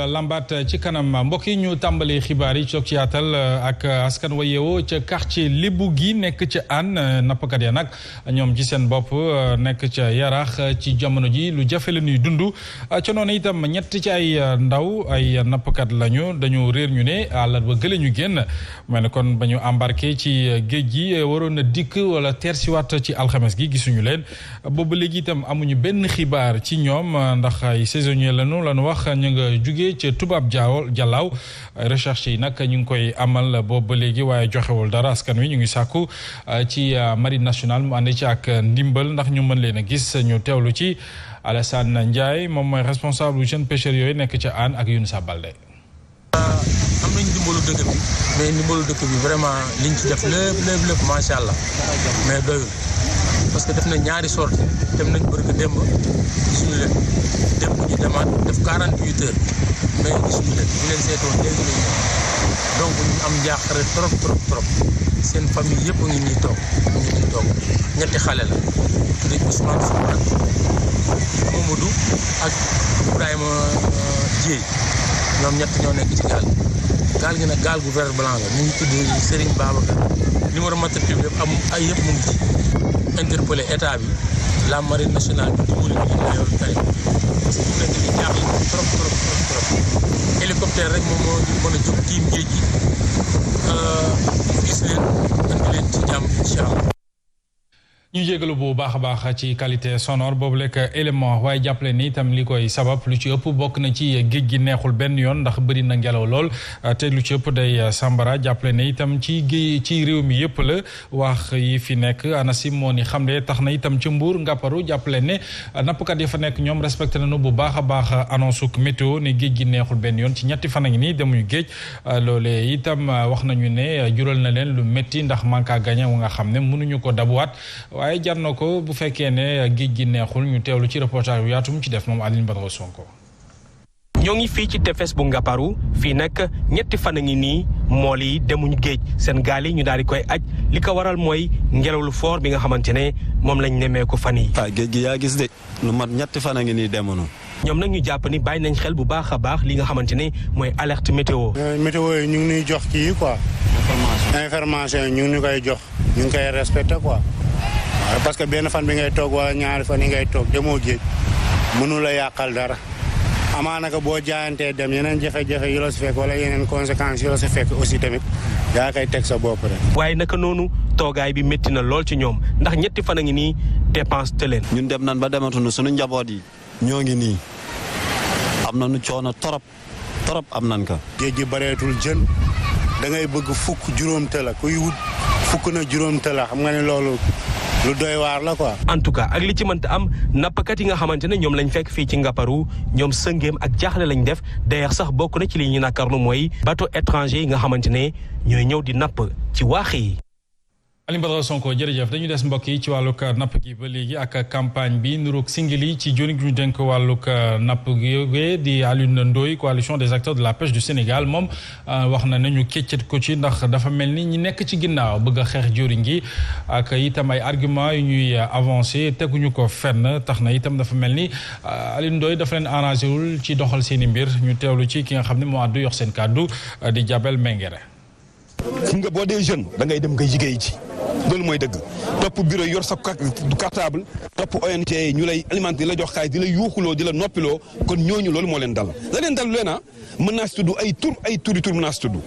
la lambaat ci kanam mbokk yi ñu tàmbali xibaar yi ci yaatal ak askan wa yeewoo ca quartier Lébu gi nekk ca Hann nappkat ya nag ñoom ci seen bopp nekk ca Yaraax ci jamono ji lu jafe la ñuy dund ca noonu itam ñett ci ay ndaw ay nappkat lañu dañu réer ñu ne àllarba gële ñu génn mel ne kon ba ñu embarqué ci géej gi waroon na dikk wala teersiwaat ci alxames gi gisuñu leen boobu léegi itam amuñu benn xibaar ci ñoom ndax ay saisonnier lañu wax ñu nga jugee ca tubaab jàllaaw recherche yi nag ñu ngi koy amal boobu ba léegi waaye joxewul dara askan wi ñu ngi sàkku ci marine nationale mu ànd ci ak ndimbal ndax ñu mën leen a gis ñu teewlu ci Alassane Ndiaye moom mooy responsable jeune pêcheurs yooyu nekk ca Hann ak Younoussa Baldé. am nañ ndimbalu dëkk bi mais ndimbalu dëkk bi vraiment liñ ci def lépp macha allah mais doyul parce que def na ñaari sortie dem nañ bërka démb gisuñu leen démb ñu demaat def 48 heures mais gisuñu leen bu leen seetoon léegi lañ donc ñu am njaaxare trop seen famille yëpp ngi ñuy toog ñetti xale la tuddee Ousmane Soumane Mamadou ak Ibrahima Dieye ñoom ñett ñoo nekk ci gaal gi nag gaal gu vert blanc la ñu ngi tudd Serigne Babacar numéro matricule yëpp am ay yëpp mu ngi ci interpellé état bi la marine nationale bi dimbali ñu la yor tey parce que bu nekk ni jaaxle trop hélicoptère rek moom moo mën a jóg tiim géej gi gis leen andi leen ci jàmm incha allah. ñu jégalu bu baax a baax ci qualité sonore boobu lekk élément waaye jàppale ni itam li koy sabab lu ci ëpp bokk na ci géej gi neexul benn yoon ndax bëri na ngelaw lool te lu ci ëpp day sambara jàppale ne itam ci géej ci réew mi yëpp la wax yi fi nekk ANACIM moo ni xamle tax na itam ci Mbuur Ngàpparu jàppale ne nappkat yi fa nekk ñoom respecté nañu bu baax a baax annonce météo ne géej gi neexul benn yoon ci ñetti fan a ngi nii demuñu géej loolee itam wax nañu ne jural na leen lu métti ndax manque à gagner wu nga xam ne mënuñu ko dabuwaat waaye jar na ko bu fekkee ne géej gi neexul ñu teewlu ci reportage bu yaatu mu ci def moom Aline Badara Sonko. ñoo ngi fii ci tefes bu Ngaparu fii nag ñetti fan a ngi nii mool yi demuñu géej seen gaal yi ñu daal di koy aj li ko waral mooy ngelaw lu fort bi nga xamante ne moom lañ nemmeeku fan yi géej gi yaa gis de lu mat ñetti fan a ngi nii demuñu. ñoom nag ñu jàpp ni bàyyi nañ xel bu baax a baax li nga xamante ne mooy alerte météo. météo yi ñu ngi ñuy jox kii quoi. information yi ñu ngi ñu koy jox ñu ngi koy respecté quoi. parce que benn fan bi ngay toog wala ñaari fan yi ngay toog demoo géej mënu la yàqal dara amaana ko boo jaayantee dem yeneen jafe-jafe yu la si fekk wala yeneen conséquences yu la si fekk aussi tamit yaa koy teg sa bopp rek. waaye naka noonu toogaay bi métti na lool ci ñoom ndax ñetti fan a ngi nii dépense te leen. ñun dem nan ba dematuñu suñu njaboot yi ñoo ngi nii am nañu coono torop am nan ka. géej gi bareetul jën da ngay bëgg fukk juróom tëla kuy wut fukk na juróom tëla xam nga ne loolu. lu doy waar la quoi. en tout cas ak li ci mënta am nappkat yi nga xamante ne ñoom lañ fekk fii ci Ngaparu ñoom sëngeem ak jaaxle lañ def d'ailleurs sax bokk na ci li ñu nakkarlu mooy bateau étranger yi nga xamante ne ñooy ñëw di napp ci waax yi. Aline Badara Sonko jërëjëf dañu des mbokk yi ci wàllug napp gi ba léegi ak campagne bi nuroog singili ci joni gi ñu dénk wàllug napp gi di Alioune Ndoye coalition des acteurs de la pêche du Sénégal moom wax na nañu keccet ko ci ndax dafa mel ni ñi nekk ci ginnaaw bëgg a xeex joriñ gi ak itam ay argument yu ñuy avancé teguñu ko fenn tax na itam dafa mel ni Alioune Ndoye dafa leen arrangé wul ci doxal seen i mbir ñu teewlu ci ki nga xam ne moo àddu yox seen kàddu di Jabel Mengere. fi nga boo dee jeune da ngay dem nga liggéey ci loolu mooy dëgg topp bureau yor sa cartable topp ONG yi ñu lay alimenté di la jox xaalis di la yuuxuloo di la noppiloo kon ñooñu loolu moo leen dal la leen dal lu leen mën naa si tudd ay tur mën naa si tudd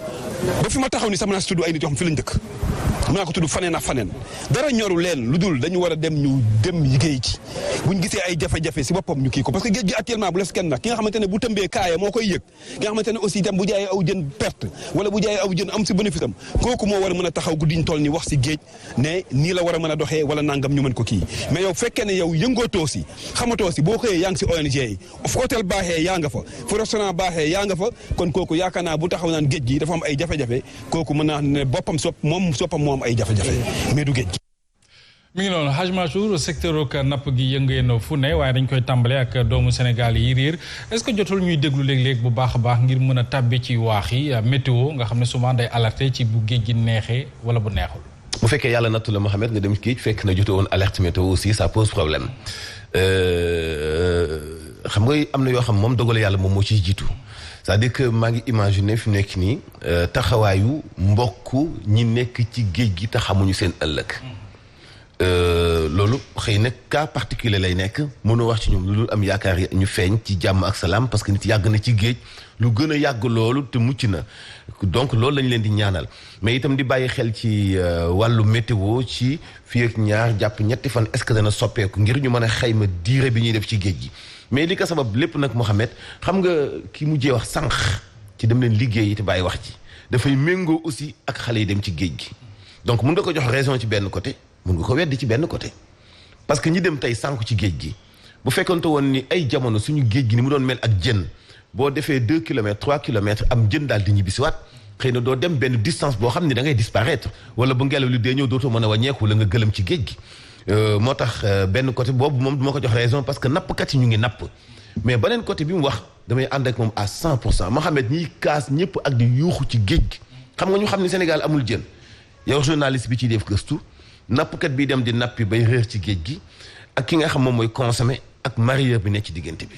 ba fi ma taxaw ni sax mën naa si tudd ay nit yoo xam fi lañ dëkk mën naa ko tudd faneen ak faneen dara ñoru leen lu dul dañu war a dem ñu dem liggéey ci buñ gisee ay jafe-jafe si boppam ñu kii ko parce que géej gi actuellement bu les kenn nag ki nga xamante ne bu tëmbee kaaya moo koy yëg ki nga xamante ne aussi itam bu jaayee aw jën perte wala bu jaayee aw jën am si bénéfice am kooku moo war a mën a taxaw guddiñ toll ni wax si géej ne nii la war a mën a doxee wala nangam ñu mën ko kii mais yow fekkee ne yow yëngootoo si xamatoo si boo xëyee yaa ngi si ONG yi fu hôtel baaxee yaa nga fa fu restaurant baaxee yaa nga fa kon kooku yaakaar naa bu taxaw naan géej gi dafa am ay jafe-jafe kooku mën naa ne boppam moom soppam moo am ay jafe-jafe mais du géej gi. mi ngi noonu Hadj Mansour secteur napp gi yëngeen fu ne waaye dañ koy tàmbale ak doomu Sénégal yi riir est-ce que jotul ñuy déglu léeg-léeg bu baax a baax ngir mën a tàbbi ci waax yi météo nga xam ne souvent day alerté ci bu géej gi neexee wala bu neexul. bu fekkee yàlla nattu la Mohamed nga dem géej fekk na jote woon alerte météo aussi ça pose problème xam nga am na yoo xam moom dogale yàlla moom moo ciy jiitu c'est-à-dire que maa ngi imaginer fi nekk nii taxawaayu mbokk ñi nekk ci géej gi te xamuñu seen ëllëg. loolu xëy na cas particulier lay nekk mënoo wax ci ñoom lu dul am yaakaar ñu feeñ ci jàmm ak salaam parce que nit yàgg na ci géej lu gën a yàgg loolu te mucc na donc loolu lañ leen di ñaanal mais itam di bàyyi xel ci wàllu météo ci fii ak ñaar jàpp ñetti fan est-ce que dana soppeeku ngir ñu mën a xayma diire bi ñuy def ci géej gi mais li ko sabab lépp nag Mohamed xam nga ki mujjee wax sànq ci dem leen liggéey yi te bàyyi wax ci dafay méngoo aussi ak xale yi dem ci géej gi donc mun nga ko jox raison ci benn côté mun nga ko weddi ci benn côté parce que ñi dem tey sànku ci géej gi bu fekkonte woon ni ay jamono suñu géej gi ni mu doon mel ak jën boo defee 2 kilomètres 3 kilomètres am jën daal di ñibbisiwaat xëy na doo dem benn distance boo xam ne da ngay disparaître wala bu ngelaw li dee ñëw dootoo mën a wàññeeku la nga gëlëm ci géej gi moo tax benn côté boobu moom du ma ko jox raison parce que nappkat yi ñu ngi napp mais beneen côté bi mu wax damay ànd ak moom à 100% Mohamed ñiy kaas ñëpp ak di yuuxu ci géej gi xam nga ñu xam ne Sénégal amul jën yow journaliste bi ciy def gëstu nappkat bi dem di nappi bay réer ci géej gi ak ki nga xam moom mooy consommé ak mareyeur bi nekk ci diggante bi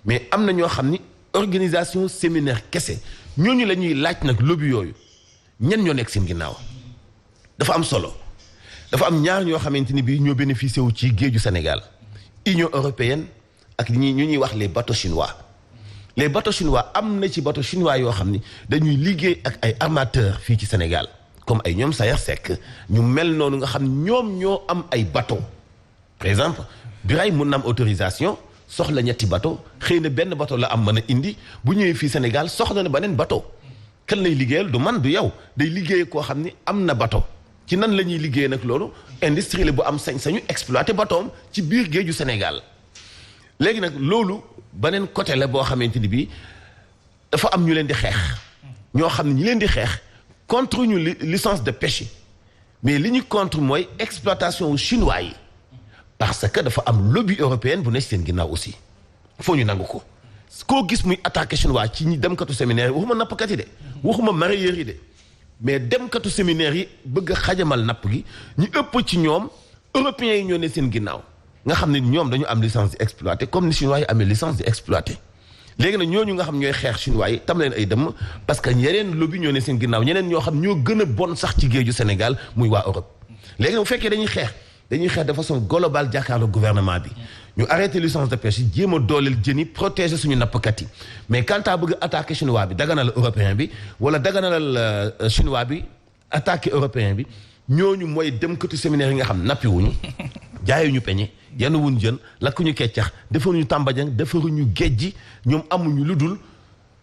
mais am na ñoo xam ni organisation séminaire kese ñooñu la ñuy laaj nag lobby yooyu ñen ñoo nekk seen ginnaaw dafa am solo dafa am ñaar ñoo xamante ni bii ñoo bénéficié wu ci géeju Sénégal Union européenne ak ñu ñuy wax les bateaux chinois am na ci bateaux chinois yoo xam ni dañuy liggéey ak ay armateurs fii ci Sénégal comme ay ñoom Sayer Seck ñu mel noonu nga xam ñoom ñoo am ay bateau par exemple Biray mun na am autorisation soxla ñetti bateau xëy na benn bateau la am mën a indi bu ñëwee fii Sénégal soxla na beneen bateau kan lay liggéeyal du man du yow day liggéey koo xam ni am na bateau ci nan la ñuy liggéey nag loolu industrie la bu am sañ-sañu exploiter bateau ci biir géeju Sénégal léegi nag loolu beneen côté la boo xamante ni bii dafa am ñu leen di xeex ñoo xam ne ñi leen di xeex contre ñu licence de pêche mais li ñu contre mooy exploitation chinois yi parce que dafa am lobby européenne bu nekk seen ginnaaw aussi foo ñu nangu ko koo gis muy attaqué chinois ci ñi demkatu séminaire yi waxuma nappkat yi de waxuma mareyeurs yi de mais demkatu séminaire yi bëgg a xajamal napp gi ñu ëpp ci ñoom européens yi ñoo ne seen ginnaaw nga xam ne ñoom dañu am licence di exploité comme ni chinois yi amee licence di exploité léegi nag ñooñu nga xam ñooy xeex chinois yi tam leen ay dëmm parce que ñeneen lobby ñoo ne seen ginnaaw ñeneen ñoo xam ñoo gën a bon sax ci géeju Sénégal muy waa Europe léegi nag bu fekkee dañuy xeex de façon globale jàkkaarloo gouvernement bi ñu arrêté licence de pêche yi jéem a dooleel jën yi protéger suñu nappkat yi mais quand à bëgg attaqué chinois bi daganal européen bi wala daganalal chinois bi attaqué européen bi ñooñu mooy demkatu séminaire yi nga xam nappi wuñu jaayuñu peñe yenn wuñ jën lakkuñu keccax defaruñu tàmbajang defaruñu géej gi ñoom amuñu lu dul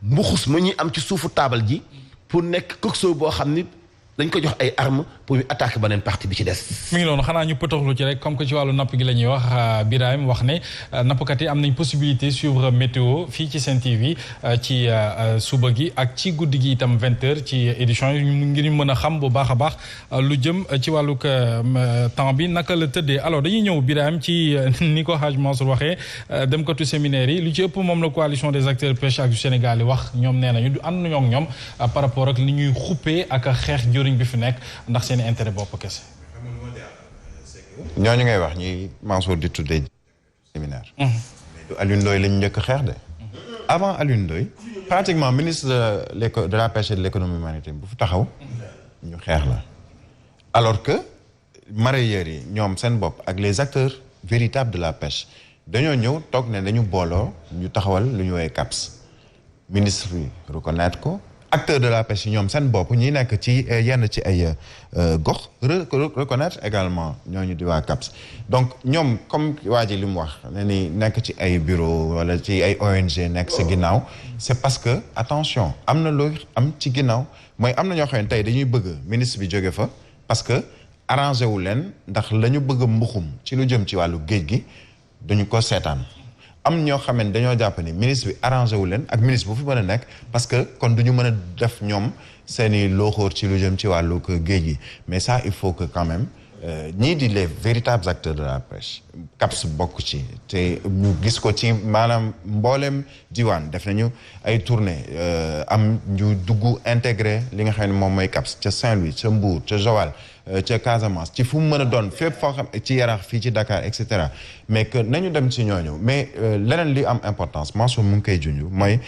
mbuxus ma ñuy am ci suufu taabal ji pour nekk coxeur boo xam ni dañ ko jox ay armes pour ñu attaquer beneen partie bi ci des. mi ngi noonu xanaa ñu pëtoxlu ci rek comme que ci wàllu napp gi la ñuy wax Birahim wax ne nappkat yi am nañ possibilité suivre météo fii ci Sen TV ci suba gi ak ci guddi gi itam 20h ci édition yi ngir ñu mën a xam bu baax a baax lu jëm ci wàllug temps bi naka la tëddee alors dañuy ñëw Birahim ci ni ko Hadj Mansour waxee demkatu séminaire yi lu ci ëpp moom la coalition des acteurs pêche ak du Sénégal yi wax ñoom nee nañu du ànd nañoo ak ñoom par rapport ak li ñuy xuppee ak xeex jëriñ bi fi nekk ndax seen intérêt bopp kese. ñooñu ngay wax ñi Mansour di tuddee séminaire. mais du Alioune Ndoye lañu njëkk xeex de. avant Alioune Ndoye pratiquement ministre de la pêche et de l'économie maritime bu fi taxaw ñu xeex la alors que mareyeurs yi ñoom seen bopp ak les acteurs véritables de la pêche dañoo ñëw toog ne dañu booloo ñu taxawal lu ñu woowee CAPS ministre bi reconnaître ko. acteurs de la pêche yi ñoom seen bopp ñi nekk ci yenn ci ay gox reconnaître également ñooñu di waa CAPS donc ñoom comme waa ji li mu wax ne ni nekk ci ay bureau wala ci ay ONG nekk sa ginnaaw c'est parce que attention am na loo am ci ginnaaw mooy am na ñoo xam ne tey dañuy bëgg ministre bi jóge fa parce que arrangé wu leen ndax la ñu bëgg a mbuxum ci lu jëm ci wàllu géej gi dañu ko seetaan am ñoo xam ne dañoo jàpp ni ministre bi arrangé wu leen ak ministre bu fi mën a nekk parce que kon duñu mën a def ñoom seeni looxóor ci lu jëm ci wàllu géej gi mais ça il faut que quand même ñii di les véritables acteurs de la pêche CAPS bokk ci te ñu gis ko ci maanaam mboolem diwaan def nañu ay tournée am ñu dugg intégré li nga xam ne moom mooy CAPS ca Saint-Louis ca Mbour ca Joal ca Casamance ci fu mu mën a doon fépp foo xam ci Yarax fii ci Dakar et cetera mais que nañu dem ci ñooñu mais leneen li am importance Mansour mu ngi koy junj mooy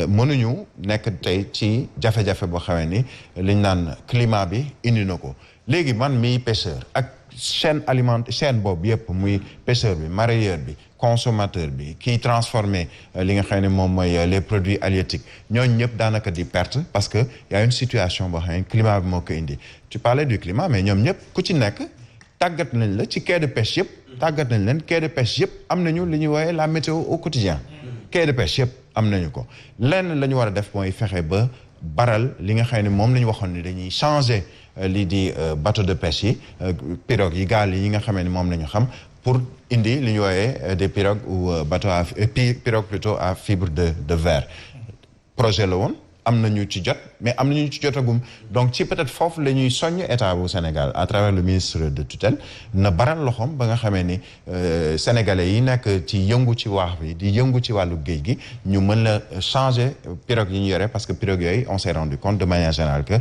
mënuñu nekk tey ci jafe-jafe boo xamee ni liñ naan climat bi indi na ko léegi man miy pêcheur ak chaîne boobu yëpp muy pêcheur bi mareyeur bi consommateur bi kiy transformé li nga xam ne moom mooy les produits halieutiques ñooñu ñëpp daanaka di perte parce que y a une situation boo xam ne climat bi moo ko indi tu parlais du climat mais ñoom ñëpp ku ci nekk tàggat nañ la ci quai de pêche yëpp tàggat nañ leen quai de pêche yëpp am nañu li ñuy woowee la météo au quotidien quai de pêche yëpp am nañu ko lenn la ñu war a def mooy fexe ba baral li nga xam ne moom la ñu waxoon ni dañuy changer lii di bateau de pêche yi pirogue yi gaal yi nga xamee ni moom la ñu xam pour indi li ñu wooyee des pirogues ou bateau à pirogue plutôt à fibre de verre projet la woon am na ñu ci jot mais am na ñu ci jotagum donc ci peut-être foofu la ñuy soññ état bu Sénégal à travers le ministre de tutelle na baral loxoom ba nga xamee ni sénégalais yi nekk ci yëngu ci waax bi di yëngu ci wàllu géej gi ñu mën la changer pirogue yi ñu yore parce que pirogue yooyu on s'est rendu compte de manière générale que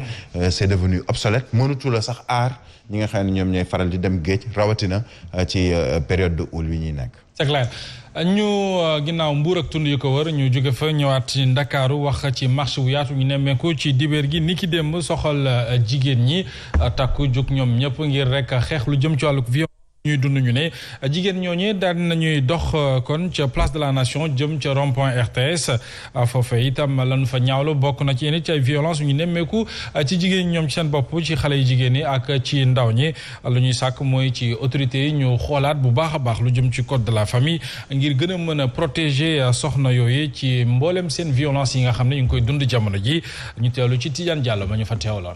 c'est devenu obsolète mënutu la sax aar ñi nga xam ne ñoom ñooy faral di dem géej rawatina ci période de houle bi ñuy nekk. C'est clair. ñu ginnaaw Mbuur ak tund yu ko wër ñu jóge fa ñëwaat ci Ndakaaru wax ci marché wu yaatu ñu nemmeeku ci dibéer gi ni ki démb soxal jigéen ñi takku jóg ñoom ñëpp ngir rek xeex lu jëm ci wàllu violence ñuy dund ñu ne jigéen ñooñu daal nañuy dox kon ca place de la nation jëm ca rond-point RTS foofee itam lañu fa ñaawlu bokk na ci yenn ci ay violence ñu nemmeeku ci jigéen ñoom ci seen bopp ci xale yu jigéen ñi ak ci ndaw ñi lu ñuy sàkk mooy ci autorités yi ñu xoolaat bu baax a baax lu jëm ci code de la famille ngir gën a mën a protéger soxna yooyu ci mboolem seen violence yi nga xam ne ñu ngi koy dund jamono ji ñu teewlu ci Tidiane Diallo ma ñu fa teewloon.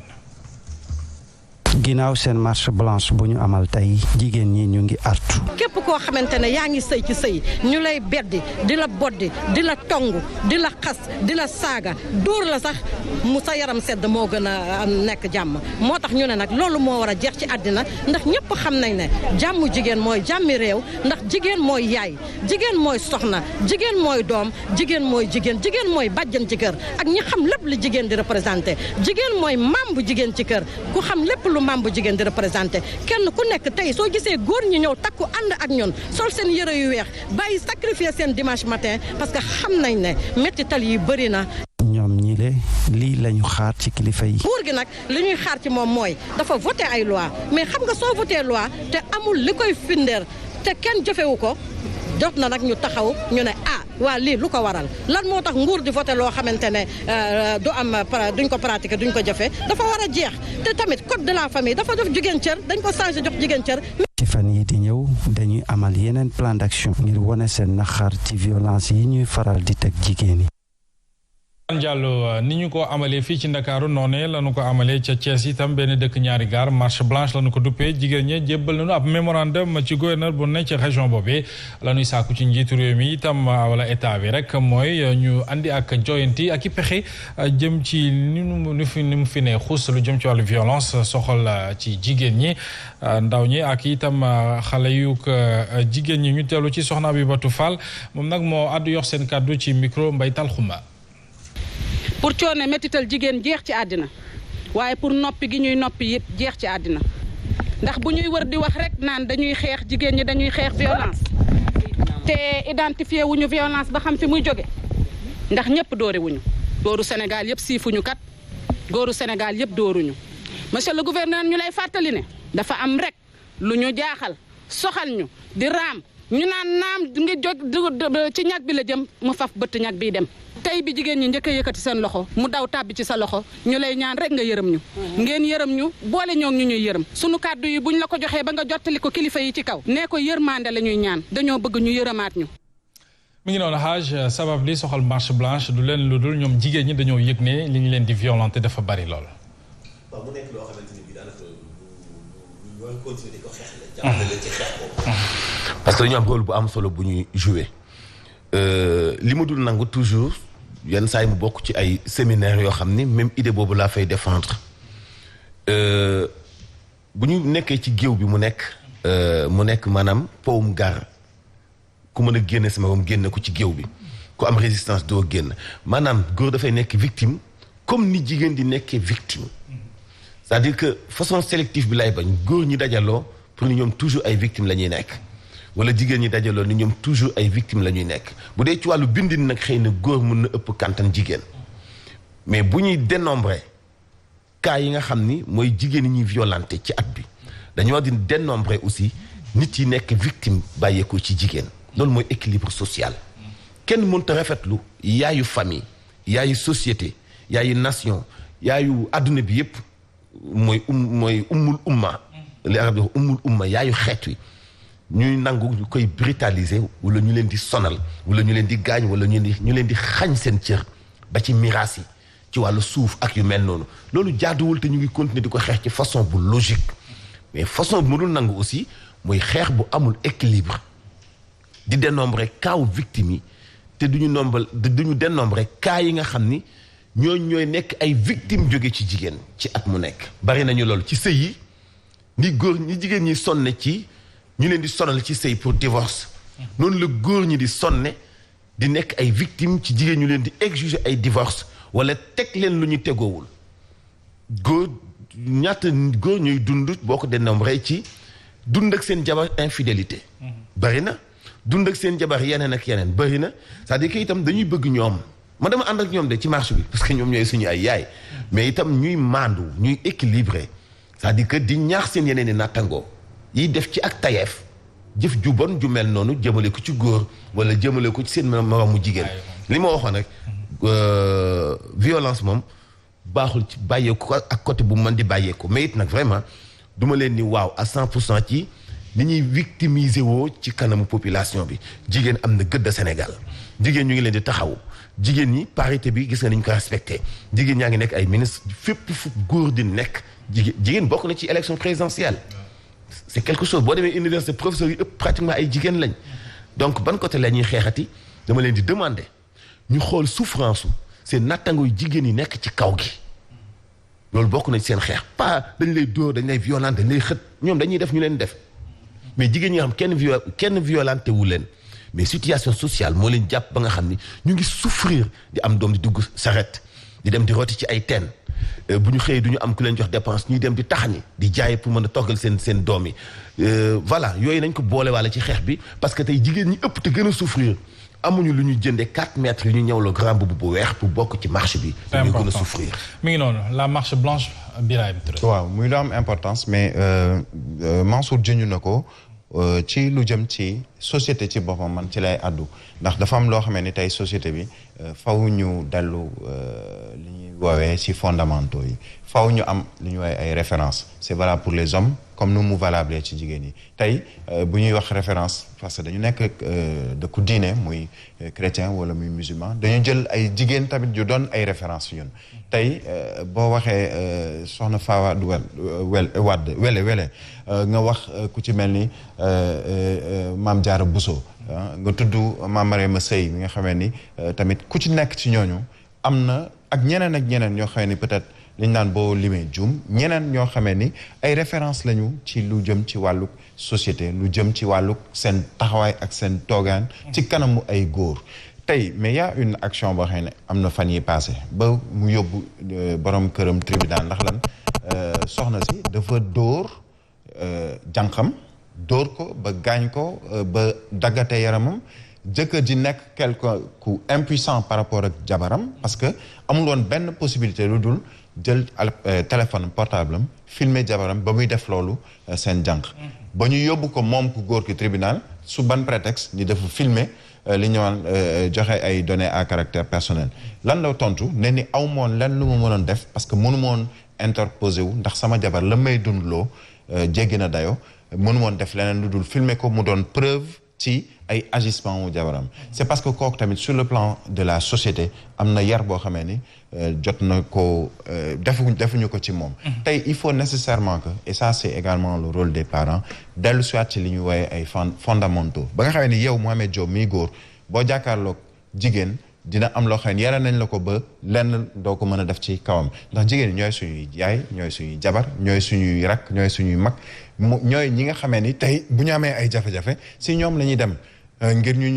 ginnaaw seen marche blanche bu ñu amal tey jigéen ñi ñu ngi artu. képp koo xamante ne yaa ngi sëy ci sëy ñu lay beddi di la boddi di la tong di la xas di la saaga dóor la sax mu sa yaram sedd moo gën a nekk jàmm moo tax ñu ne nag loolu moo war a jeex ci àddina ndax ñëpp xam nañ ne jàmm jigéen mooy jàmmi réew ndax jigéen mooy yaay jigéen mooy soxna jigéen mooy doom jigéen mooy jigéen mooy bàjjan ci kër ak ñi xam lépp li jigéen di représenté jigéen mooy maam bu jigéen ci kër ku xam lépp lu maam bu jigéen di représenté kenn ku nekk tey soo gisee góor ñi ñëw takku ànd ak ñun sol seen yëre yu weex bàyyi sacrifier seen dimanche matin parce que xam nañ ne mettital yi bëri na. ñoom ñi le lii la ñu xaar ci kilifa yi. nguur gi nag li ñuy xaar ci moom mooy dafa voté ay loi mais xam nga soo voté loi te amul li koy findeer te kenn jëfewu ko jot na nag ñu taxaw ñu ne waa lii lu ko waral lan moo tax nguur di voté loo xamante ne du am duñ ko pratiquer duñ ko jëfee dafa war a jeex te tamit code de la famille dafa jox jigéen cër dañ ko changé jox jigéen cër. ci fan yi di ñëw dañuy amal yeneen plan d'action ngir wone seen naxar ci violence yi ñuy faral di teg jigéen yi. Diallo ni ñu ko amalee fii ci Ndakaaru noonee lañu ko amalee ca Thiès itam benn dëkk ñaari gaar marche blanche lañu ko duppee jigéen ñi jébbal nañu ab mémorandum ci gouverneur bu ne ci région boobee lañuy sàkku ci njiitu réew mi itam wala état bi rek mooy ñu andi ak joyanti ak i pexe jëm ci ni mu fi ne xuus lu jëm ci wàllu violence soxal ci jigéen ñi ndaw ñi ak itam xale yu jigéen ñi ñu teelu ci soxna Abibatou Fall moom nag moo àddu yox seen kàddu ci micro Mbay Talxuma. pour coono métital jigéen jeex ci àddina waaye pour noppi gi ñuy noppi yëpp jeex ci àddina ndax bu ñuy wër di wax rek naan dañuy xeex jigéen ñi dañuy xeex violence te identifié wuñu violence ba xam fi muy jóge ndax ñëpp dóore wuñu góoru Sénégal yëpp siifuñu kat góoru Sénégal yëpp dóoruñu monsieur le gouverneur ñu lay fàttali ne dafa am rek lu ñu jaaxal soxal ñu di raam ñu naan naam ngi jóg ci ñag bi la jëm mu faf bëtt ñag biy dem tey bi jigéen ñi njëkk a yëkkati seen loxo mu daw tàbbi ci sa loxo ñu lay ñaan rek nga yërëm ñu ngeen yërëm ñu boole ñoog ñu ñuy yërëm sunu kàddu yi buñ la ko joxee ba nga jottali ko kilifa yi ci kaw nee ko yërmande la ñuy ñaan dañoo bëgg ñu yërëmaat ñu. mi ngi noonu Haj sabab li soxal marche blanche du leen lu dul ñoom jigéen ñi dañoo yëg ne li ñu leen di violenté dafa bari lool. waaw mu nekk loo xamante ni bii daanaka ñu war a continuer di ko xeex la. jàppale leen ci xeex boobu. parce que dañu am rôle bu am solo bu ñuy joué li ma dul nangu toujours yenn saa yi mu bokk ci ay séminaires yoo xam ni même idée boobu laa fay défendre bu ñu nekkee ci géew bi mu nekk maanaam powum gar ku mën a génne sama moom génne ko ci géew bi ku am résistance doo génn maanaam góor dafay nekk victime comme ni jigéen di nekkee victime c'est-à-dire que façon sélective bi lay bañ góor ñi dajaloo pour ni ñoom toujours ay victimes la ñuy nekk wala jigéen ñi dajaloo ni ñoom toujours ay victimes la ñuy nekk bu dee ci wàllu bindin nag xëy na góor mën na ëpp kantan jigéen mais bu ñuy dénombrer cas yi nga xam ni mooy jigéen ñi ñuy violenté ci at bi dañu war di dénombrer aussi nit yi nekk victime bàyyeekoo ci jigéen loolu mooy équilibre social kenn mënta rafetlu yaayu famille yaayu société yaayu nation yaayu àdduna bi yépp mooy ummul umma li arab di wax ummul umma yaayu xeet wi ñuy nangu ñu koy brutaliser wala ñu leen di sonal wala ñu leen di gaañ wala ñu leen di xañ seen cër ba ci miraas yi ci wàllu suuf ak yu mel noonu loolu jaaduwul te ñu ngi continuer di ko xeex ci façon bu logique mais façon bu mënul nangu aussi mooy xeex bu amul équilibre di dénombrer kaaw victime yi te duñu dénombrer cas yi nga xam ni ñooy nekk ay victimes jóge ci jigéen ci at mu nekk bari nañu loolu ci sëy yi ni góor ñi jigéen ñi sonne ci ñu leen di sonal ci sëy pour divorce noonu la góor ñi di sonne di nekk ay victimes ci jigéen ñu leen di exiger ay divorce wala teg leen lu ñu tegoowul ñaata góor ñuy dund boo ko dénombré ci dund ak seen jabar infidélité bari na dund ak seen jabar yeneen ak yeneen bari na c'est-à-dire que itam dañuy bëgg ñoom ma dama ànd ak ñoom de ci marché bi parce que ñoom ñooy suñu ay yaay mais itam ñuy maandu ñuy équilibré c'est-à-dire que di ñaax seen yeneen i nattangoo yiy def ci ak tayeef jëf ju bon ju mel noonu jëmale ko ci góor wala jëmale ko ci seen moromu jigéen li ma waxoon rek violence moom baaxul ci bàyyeeku ak côté bu mën di bàyyeeku mais it nag vraiment duma leen ni waaw à 100% ci ni ñuy victimiser woo ci kanamu population bi jigéen am na gëdd Sénégal jigéen ñu ngi leen di taxaw jigéen ñi parité bi gis nga ni ñu ko respecté jigéen ñaa ngi nekk ay ministre fépp fu góor di nekk jigéen bokk na ci élection présidentielle c'est quelque chose boo demee université professeurs yi ëpp pratiquement ay jigéen lañ donc ban côté la ñuy xeexati dama leen di demander ñu xool souffrance seen nattango yu jigéen yi nekk ci kaw gi loolu bokk na ci seen xeex pas dañ lay dóor dañ lay violent dañ lay xët ñoom dañuy def ñu leen def mais jigéen ñi nga xam kenn violenté wu leen mais situation sociale moo leen jàpp ba nga xam ni ñu ngi souffrir di am doom di dugg saret di dem di rooti ci ay teen bu ñu xëyee du ñu am ku leen jox dépense ñuy dem di taxani di jaay pour mën a toggal seen doom yi voilà yooyu nañ ko boole walla ci xeex bi parce que tey jigéen ñi ëpp te gën a souffrir amuñu lu ñu jëndee 4 mètres yu ñu ñëwloo grand boubou bu weex pour bokk ci marche bi. c'est important ñu gën a souffrir. mi ngi noonu la marche blanche Birahim Touré. waaw muy lu am importance mais Mansour jëñu na ko ci lu jëm ci société ci boppam man ci lay àddu ndax dafa am loo xamee ni tey société bi faw ñu dellu li ñuy woowee ci fondamentaux yi faw ñu am li ñuy woowee ay références c'est valable pour les hommes comme nu mu valable ci jigéen yi tey bu ñuy wax référence parce que dañu nekk dëkku diine muy chrétien wala muy musulman dañu jël ay jigéen tamit yu doon ay références ñun tey boo waxee soxna Fawad wele nga wax ku ci mel ni Maam Jaara Buso nga tudd Maam Mariama Sëy mi nga xamee ni tamit ku ci nekk ci ñooñu am na ak ñeneen ñoo xamee ni peut-être liñ naan boo limee juum ñeneen ñoo xamee ni ay référence lañu ci lu jëm ci wàllu société lu jëm ci wàllu seen taxawaay ak seen toogaan ci kanamu ay góor tey mais y a une action boo xam ne am na fan yi passé ba mu yóbbu borom këram tribunal ndax lan soxna si dafa dóor jànqam dóor ko ba gaañ ko ba daggate yaramam jëkkër ji nekk quelque ku impuissant par rapport ak jabaram parce que amul woon benn possibilité lu dul jël téléphone portable am filmer jabaram ba muy def loolu seen jànq ba ñu yóbbu ko moom ku góor ki tribunal su ban prétexte ni dafa filmer li ñu naan joxe ay données à caractère personnel lan la tontu ne ni aw moon lenn lu ma mënoon def parce que mënu moon interposé wu ndax sama jabar la may dundloo jéggi na dayo mënu moon def leneen lu dul filmer ko mu doon preuve ci ay agissement wu jabaram c'est parce que kooku tamit sur le plan de la société am na yar boo xamee ni jot na ko defuñu ko ci moom tey il faut nécessairement que et ça c'est également le rôle des parents dellu soit ci li ñu wooye ay fondamentaux ba nga xamee ni yow Mohamed Diop miy góor boo jàkkaarloog jigéen dina am loo xam ne yara nañ la ko ba lenn doo ko mën a def ci kawam ndax jigéen ñooy suñuy yaay ñooy suñuy jabar ñooy suñuy rakk ñooy suñuy mag ñooy ñi nga xamee ni tey bu ñu amee ay jafe-jafe si ñoom la ñuy dem ngir ñu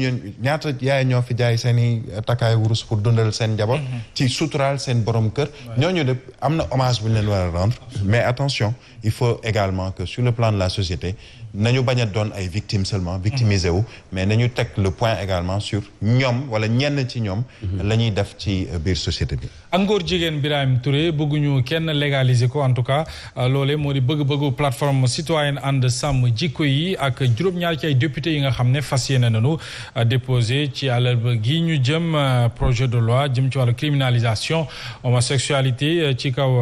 ñaata yaay ñoo fi jaay seen i takkaay wurus pour dundal seen njaboot. ci suturaal seen borom kër. ñooñu de am na hommage bu ñu leen war a rendre. mais attention il faut également que sur le plan de la société nañu bañ a doon ay victimes seulement victimisé wu mais nañu teg le point également sur ñoom wala ñenn ci ñoom. la ñuy def ci biir société bi. ak ngóor jigéen Birahim Touré bëgguñu kenn légaliser ko en tout cas loolee moo di bëgg-bëggu plateforme citoyenne ànd sàmm jikko yi ak juróom-ñaar ci ay député yi nga xam ne fas yéene nañu déposé ci àllarba gi ñu jëm projet de loi jëm ci wàllu criminalisation homosexualité ci kaw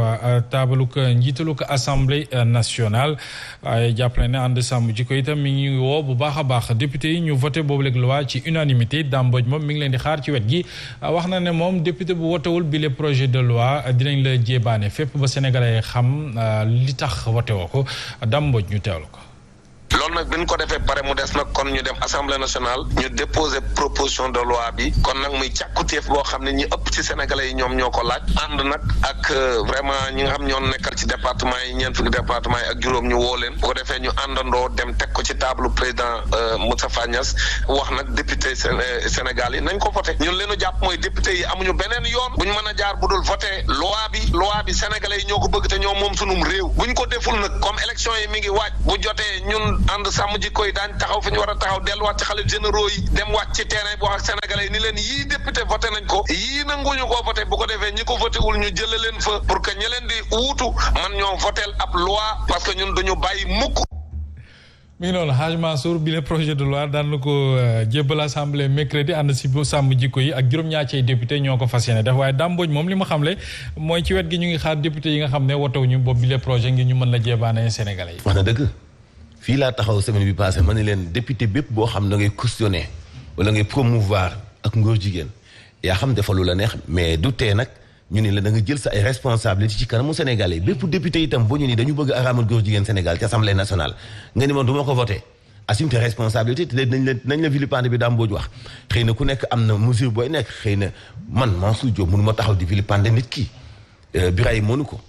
taabaluk njiitaluk assemblée nationale waaye jàppale ne ànd sàmm jikko itam mi ngi woo bu baax a baax député yi ñu voté boobu léegi loi ci unanimité Damboj moom mi ngi leen di xaar ci wet gi wax na ne moom député bu wotewul bi le projet de loi dinañ la jébaane fépp ba sénégalais xam li tax wote woo ko Damboj ñu teewlu ko. loolu nag bi ñu ko defee pare mu des nag kon ñu dem assemblée nationale ñu déposer proposition de loi bi kon nag muy càkkutéef boo xam ne ñi ëpp ci sénégalais yi ñoom ñoo ko laaj ànd nag ak vraiment ñi nga xam ñoo nekkal ci département yi ñeent fukki département yi ak juróom ñu woo leen bu ko defee ñu àndandoo dem teg ko ci table président Moustapha Niasse wax nag député Sénégal yi nañ ko voté ñun leenu jàpp mooy député yi amuñu beneen yoon bu ñu mën a jaar bu dul voté loi bi sénégalais yi ñoo ko bëgg te ñoo moom sunum réew bu ñu ko deful nag comme élection yi mi ngi waaj bu jotee ñun ànd sàmm jikko yi daañ taxaw fi ñu war a taxaw delluwaat ci xalif généraux yi dem wàcc ci terrain bi wax ak sénégalais yi ni leen yii député voté nañ ko yii nanguñu koo voté bu ko defee ñi ko voté wul ñu jële leen fa pour que ñi leen di wuutu man ñoo votel ab loi parce que ñun duñu bàyyi mukk. mi ngi noonu Hadj Mansour bi le projet de loi daan na ko jébbal assemblée mercredi ànd si sàmm jikko yi ak juróom-ñaar ci ay député ñoo ko fas yéene def waaye Damboj moom li ma xamle mooy ci wet gi ñu ngi xaar député yi nga xam ne wotewuñu boobu bi le projet ngir ñu mën la jébaane sénégalais yi. wax na dëgg. fii laa taxaw semaine bi passé ma ne leen député bépp boo xam da ngay cautionner wala ngay promouvoir ak ngóor jigéen yaa xam defalu la neex mais du tee nag ñu ne la da nga jël sa ay responsabilité ci kanamu Sénégalais yi bépp député itam boo ñu ni dañu bëgg a araamal góor jigéen Sénégal ci assemblée nationale nga ni man du ma ko voté assume tes responsabilités te nañ la vilipande bi daam booj wax xëy na ku nekk am na mesure booy nekk xëy na man Mansour Diop mënu ma taxaw di vilipande nit ki Birahim mënu ko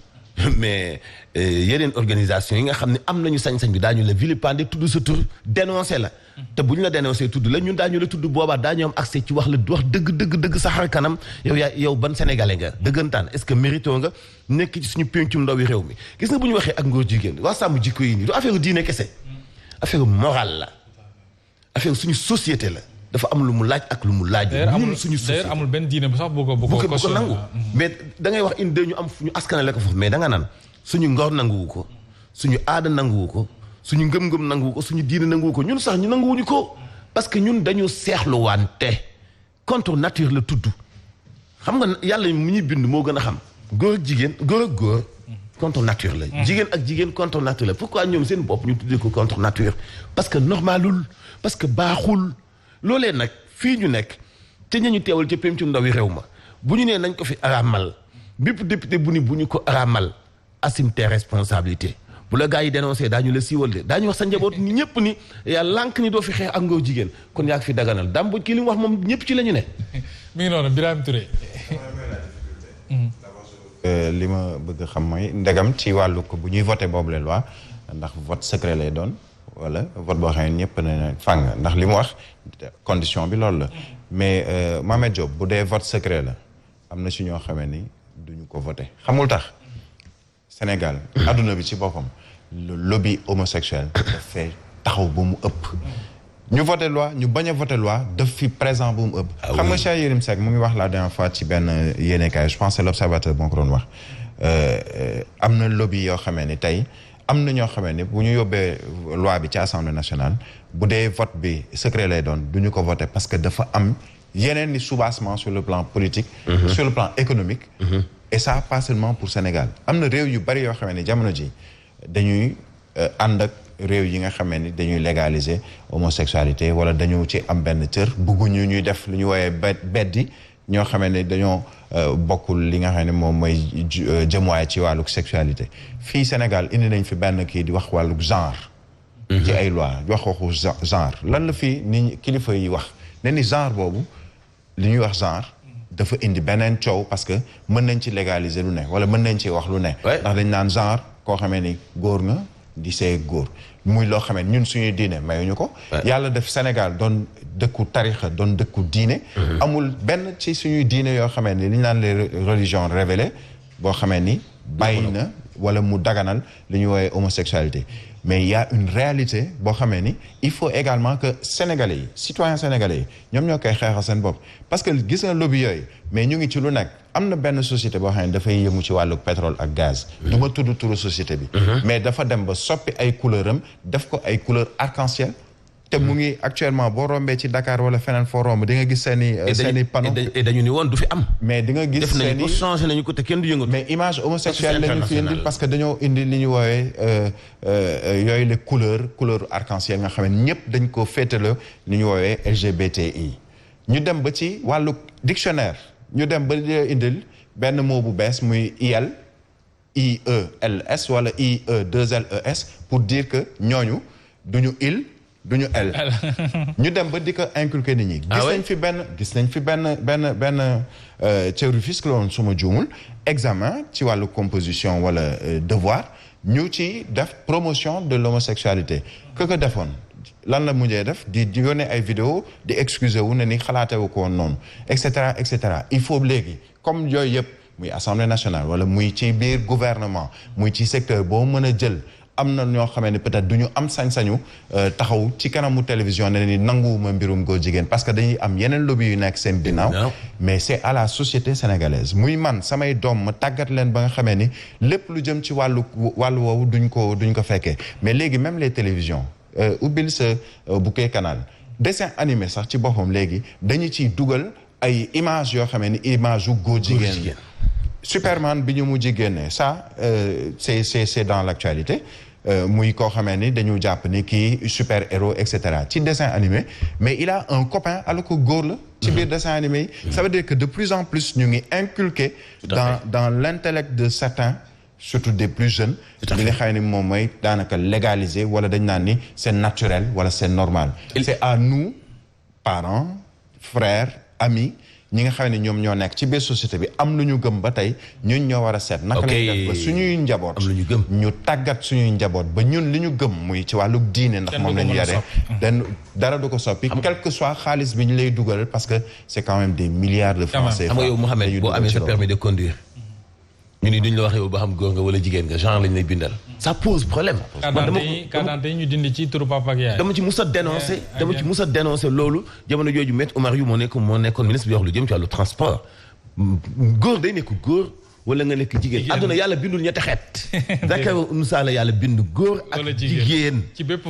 mais yeneen organisation yi nga xam ne am nañu sañ-sañ bi daañu la vilipender tudd sa tur dénoncé la te bu ñu la dénoncé tudd la ñun daañu la tudd boobaa daañu am accès ci wax dëgg sa xar kanam yow ban sénégalais nga dëggantaan est-ce que mérito nga nekk ci suñu pencum ndaw yi réew mi gis nga bu ñu waxee ak ngóor jigéen waa sàmm jikko yi nii du affaire diine kese affaire morale la affaire suñu société la dafa am lu mu laaj ak lu mu laaj. ñun suñu société amul benn diine bu sax bu ko nangu mais da ngay wax inde ñu am ñu askanale ko foofu mais da nga naan suñu ngor nanguwu ko suñu aada nanguwu ko suñu ngëm-ngëm nanguwu ko suñu diine nanguwu ko ñun sax ñu nanguwuñu ko parce que ñun dañu seexluwante contre nature la tudd xam nga yàlla mu ñuy bind moo gën a xam góor ak jigéen góor ak góor contre nature la jigéen ak jigéen contre nature la pourquoi ñoom seen bopp ñu tuddee ko contre nature parce que normalul parce que baaxul loolee nag fii ñu nekk te ñu teewal ca pencum ndaw yi réew ma bu ñu nee nañ ko fi araamal bépp député bu ni bu ñu ko araamal assume tes responsabilités bu la gars yi dénoncé daañu la siiwal de daañu wax sa njaboot ni ñëpp ni yaa lànk ni doo fi xeex ak ngóor jigéen kon yaa fi daganal Damboj kii li mu wax moom ñëpp ci la ñu ne. mi ngi noonu Birahim Touré. li ma bëgg xam mooy ndegam ci wàllu ko bu ñuy voté boobu la loi ndax vote secret lay doon. wala vote boo xam ne ñëpp ne fàng ndax li mu wax condition bi loolu la mais Mohamed Diop bu dee vote secret la am na si ñoo xamee ni duñu ko voté xamul tax Sénégal adduna bi ci boppam le lobby homosexuel dafay taxaw bu mu ëpp ñu voté loi ñu bañ a voté loi daf fi présent bu mu ëpp xam nga Cheikh Yérim Seck mu ngi wax la dernière fois ci benn yéenekaay je pense c'est l'Observateur moo ko doon wax am na lobby yoo xamee ni tey am na ñoo xamee ni bu ñu yóbbee loi bi ci Assemblée nationale bu dee vote bi secret lay doon du ñu ko voter parce que dafa am yeneen ni soubassement sur le plan politique sur le plan économique et ça pas seulement pour Sénégal am na réew yu bari yoo xamee ni jamono ji dañuy ànd ak réew yi nga xamee ni dañuy légaliser homosexualité wala dañu ci am benn cër bugguñu ñuy def lu ñu woowee beddi ñoo xamee ne dañoo bokkul li nga xam ne moom mooy jëmuwaay ci wàlluk sexualité fii Sénégal indi nañ fi benn kii di wax wàlluk genre ci ay loi wax waxu genre lan la fii ni kilifa yi wax ne ni genre boobu li ñuy wax genre dafa indi beneen coow parce que mën nañ ci légaliser lu ne wala mën nañ ci wax lu ne. ndax dañ naan genre koo xamee ni góor nga di see góor muy loo xamee ñun suñuy diine mayuñu ko. yàlla def Sénégal doon dëkku tarixa doon dëkku diine. amul benn ci suñuy diine yoo xamee ni li ñu naan les religions révélées boo xamee ni bàyyi na wala mu daganal li ñu woowee homosexualité. mais il y a une réalité boo xamee ni il faut également que sénégalais yi citoyens sénégalais yi ñoom ñoo koy xeexal seen bopp parce que gis nga lobby yooyu mais ñu ngi ci lu nekk am na benn société boo xam ne dafay yëngu ci wàllu pétrole ak gaz. du ma tudd turu société bi. mais dafa dem ba soppi ay couleur am def ko ay couleur arc-en-ciel. te mu ngi actuellement boo rombee ci Dakar wala feneen foo romb di nga gis seen i panneau et dañu ni woon du fi am. mais di nga gis def nañu ko changé nañu ko te kenn du yëngatu. mais image homosexuelle la ñu fi indi parce que dañoo indi li ñu woowee yooyu les couleur arc-en-ciel nga xam ne ñëpp dañ ko féetale li ñu woowee LGBTI. ñu dem ba ci wàllu dictionnaire ñu dem ba di indil benn mot bu bees muy IELS wala IE2LES pour dire que ñooñu duñu duñu el ñu dem ba di ko inculquer nit ñi. gis nañ fi benn ca Rufisque la woon suma juumul examen ci wàllu composition wala devoir ñu ci def promotion de l'homosexualité que defoon lan la mujjee def di yónnee ay vidéo di excuser wu ne ni xalaatewu ko woon noonu et cetera et cetera il faut léegi comme yooyu yëpp muy assemblée nationale wala muy ci biir gouvernement muy ci secteur boo mën a jël. am na ñoo xamee ne peut-être du ñu am sañ-sañu taxaw ci kanamu télévision ne ni nanguwuma mbirum góor jigéen parce que dañuy am yeneen lobby yu nekk seen ginnaaw mais c'est à la société sénégalaise muy man samay doom ma tàggat leen ba nga xamee ni lépp lu jëm ci wàllu woowu duñ ko fekkee mais léegi même les télévisions ubbil sa bouquet canal dessin animé sax ci boppam léegi dañu ciy dugal ay image yoo xamee ni image yu góor jigéen Superman bi ñu mujj génne ça c'est dans l'actualité muy koo xamee ni dañu jàpp ni kii super héros et cetera ci dessin animé mais il a un copain alors que góor la ci biir dessin animé yi ça veut dire que de plus en plus ñu ngi inculquer dans l'intellect de certains surtout des plus jeunes li nga xam ne moom mooy daanaka légaliser wala dañ naan ni c'est naturel wala c'est normal c'est à nous parents frères amis ñi nga xam ne ñoom ñoo nekk ci biir société bi am lu ñu gëm ba tey ñun ñoo war a seet naka lañ def ba suñuy njaboot ñu tàggat suñuy njaboot ba ñun li ñu gëm muy ci wàllu diine ndax moom la ñu yaree den dara du ko soppi quel que soit xaalis bi ñu lay dugal parce que c'est quand même des milliards de francs CFA. xam nga yow Mouhamed boo amee sa permis de conduire ñu ni duñ la wax yow ba xam góor nga wala jigéen nga genre lañ lay bindal ça pose problème. carte ñu dindi ci turu papa ak yaay. dama ci mus a dénoncer loolu jamono jooju Maître Oumar Youm moo nekkoon ministre bi wax lu jëm ci wàllu transport góor day nekk góor wala nga nekk jigéen àdduna yàlla bindul ñetti xeet Zakar Moussa la yàlla bind góor ak jigéen ci bépp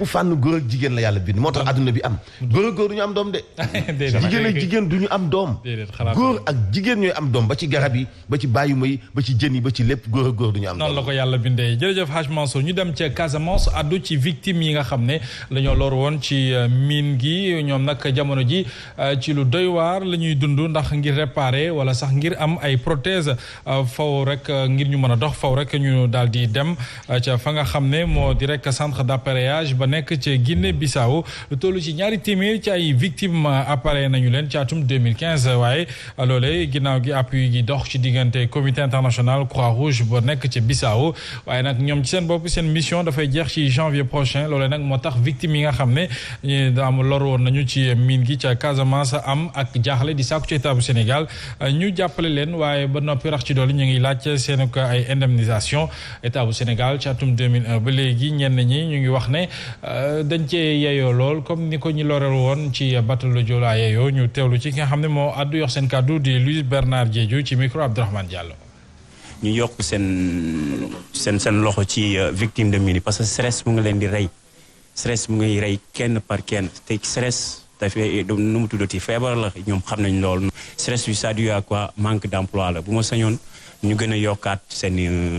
fànn góor ak jigéen la yàlla bind moo tax àdduna bi am góor ak góor du ñu am doom de jigéen ak jigéen du ñu am doom góor ak jigéen ñooy am doom ba ci garab yi ba ci bàyyuma yi ba ci jën yi ba ci lépp góor ak góor du ñu am doom noonu la ko yàlla bindee jërëjëf Hadj Mansour ñu dem ca Casamance addu ci victime yi nga xam ne lañoo lor woon ci mine gi ñoom nag jamono ji ci lu doy waar la ñuy dund ndax ngir réparer wala sax ngir am ay prothèse faw rek ngir ñu mën a dox faw rek ñu daal di dem ca fa nga xam ne moo di rek centre d'appareillage ba nekk ca Guinée Bissau lu tollu ci 200 ci ay victimes appareillé nañu leen ci atum 2015 waaye loolee ginnaaw gi appui gi dox ci diggante comité international Croix-Rouge ba nekk ca Bissau waaye nag ñoom ci seen bopp seen mission dafay jeex ci janvier prochain loolee nag moo tax victimes yi nga xam ne am lor woon nañu ci mine gi ca Casamance am ak jaaxle di sàkku ci état bu Sénégal ñu jàppale leen waaye ba noppi rax ci doole ñu ngi laaj seen ko ay indemnisation état bu Sénégal ci atum 2001 ba léegi ñenn ñi ñu ngi wax ne dañ cee yeyoo lool comme ni ko ñi loreel woon ci bateau le Joola yeyoo ñu teewlu ci ki nga xam ne moo addu yox seen kàddu di Louis Bernard Diédhiou ci micro Abdourahmane Diallo. ñu yokk seen loxo ci victime de mine parce que stress mu ngi leen di rey stress mu ngi rey kenn par kenn te stress dafay nu mu tuddati feebar la ñoom xam nañ loolu stress bi ça dû à quoi manque d'emploi la bu ma sañoon ñu gën a yokkaat seen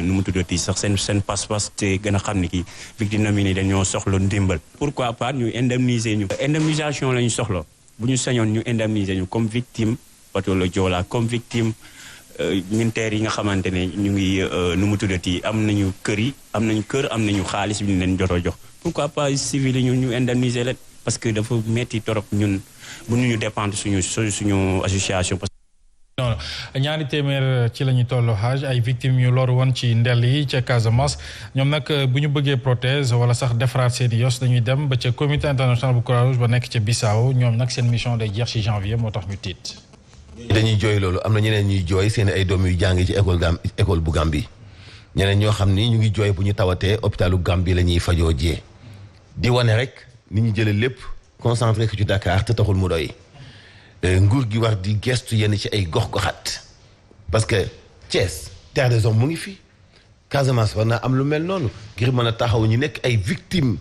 nu mu tuddati sax seen pas-pas te gën a xam ni kii victime de mine dañoo soxla ndimbal. pourquoi pas ñu indemniser ñu. indemnisation la ñu soxla bu ñu sañoon ñu indemniser ñu comme victime bateau le Joola comme victime militaires yi nga xamante ne ñu ngi nu mu tuddati am nañu kër yi am nañu kër am nañu xaalis bi ñu leen jot a jox pourquoi pas civil yi ñu indemniser leen parce que dafa metti torop ñun bu ñu dépendre suñu association. non ñaari téeméer ci la ñu tollu Haj ay victimes yu loru woon ci ndell yi ca Casamance ñoom nag bu ñu bëggee prothèse wala sax defaraat seen yos dañuy dem ba ca comité international bu Croix-Rouge ba nekk ca Bissau ñoom nag seen mission day jeex ci janvier moo tax ñu tiit. dañuy jooy loolu am na ñeneen ñuy jooy seen ay doom yu jàngi ci école bu Gambie ñeneen ñoo xam ni ñu ngi jooy bu ñu tawatee hôpitalu Gambie la ñuy fajoo jee di wane rek ni ñu jëlee lépp concentré ko ci Dakar te taxul mu doy. nguur gi war di gestu yenn ci ay gox-goxaat parce que Thiès terre des hommes mu ngi fi Casamance war naa am lu mel noonu ngir mën a taxaw ñu nekk ay victimes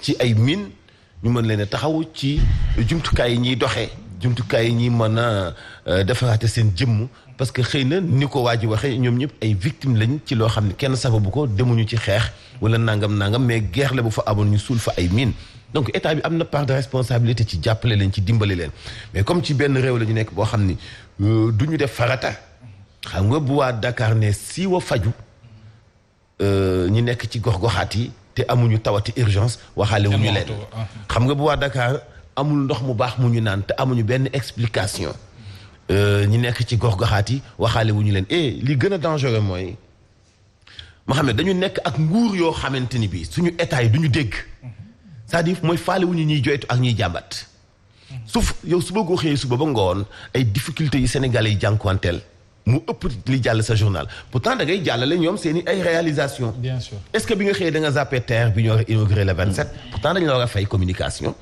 ci ay mine ñu mën leen a taxaw ci jumtukaay yi ñuy doxee jumtukaay yi ñuy mën a defaraate seen jëmm parce que xëy na ni ko waa ji waxee ñoom ñëpp ay victimes lañ ci loo xam ne kenn sababu ko demuñu ci xeex wala nangam mais guerre la bu fa amoon ñu suul fa ay mine donc état bi am na part de responsabilité ci jàppale leen ci dimbali leen mais comme ci benn réew la ñu nekk boo xam ni du ñu def farata xam nga bu waa Dakar ne siiwa faju ñi nekk ci gox-goxaat yi te amuñu tawati urgence waxaale wu ñu leen xam nga bu waa Dakar amul ndox mu baax mu ñu naan te amuñu benn explication ñi nekk ci gox-goxaat yi waxaale wu ñu leen li gën a dangereux mooy Mohamed dañu nekk ak nguur yoo xamante ni bii suñu état yi duñu dégg c'est-à-dire mooy faale wu ñu ñuy joytu ak ñuy jàmbat suuf yow suba goo xëyee suba ba ngoon ay difficultés yi Sénégalais yi jànkuwanteel mu ëpp li jàll sa journal pourtant da ngay jàllale ñoom seen i ay réalisation bien sûr est-ce que bi nga xëyee da nga zappé terre bi ñu war a inauguré le 27 pourtant dañu la war a fay communication